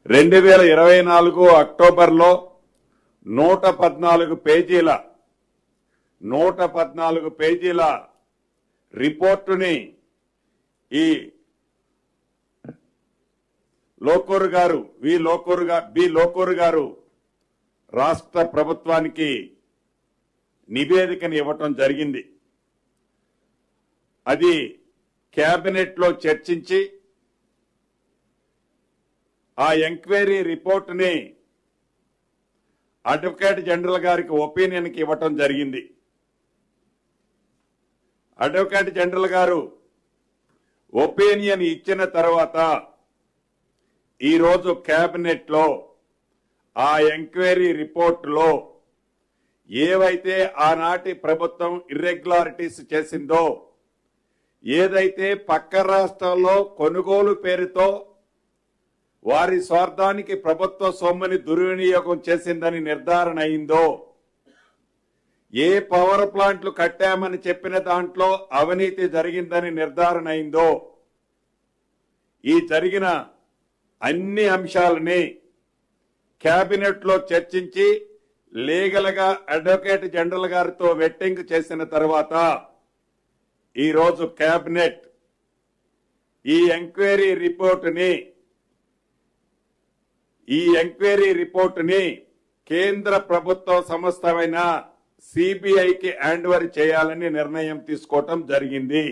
2024 అక్టోబర్లో 114 పేజీల రిపోర్టుని ఈ లోకూరు గారు రాష్ట్ర ప్రభుత్వానికి నివేదికను ఇవ్వటం జరిగింది. అది కేబినెట్ లో చర్చించి ఆ ఎంక్వైరీ రిపోర్టుని అడ్వకేట్ జనరల్ గారికి ఒపీనియన్ కి ఇవ్వటం జరిగింది. అడ్వకేట్ జనరల్ గారు ఒపీనియన్ ఇచ్చిన తర్వాత ఈరోజు కేబినెట్ లో ఆ ఎంక్వైరీ రిపోర్టులో ఏవైతే ఆనాటి ప్రభుత్వం ఇర్రెగ్యులారిటీస్ చేసిందో, ఏదైతే పక్క రాష్ట్రాల్లో కొనుగోలు పేరుతో వారి స్వార్థానికి ప్రభుత్వ సొమ్ముని దుర్వినియోగం చేసిందని నిర్ధారణ అయిందో, ఏ పవర్ ప్లాంట్లు కట్టామని చెప్పిన దాంట్లో అవినీతి జరిగిందని నిర్ధారణ అయిందో, ఈ జరిగిన అన్ని అంశాలని కేబినెట్ లో చర్చించి లీగల్ గా అడ్వకేట్ జనరల్ గారితో వెట్టింగ్ చేసిన తర్వాత ఈరోజు కేబినెట్ ఈ ఎంక్వైరీ రిపోర్టుని కేంద్ర ప్రభుత్వ సంస్థమైన సిబిఐకి హ్యాండ్ ఓవర్ చేయాలని నిర్ణయం తీసుకోవటం జరిగింది.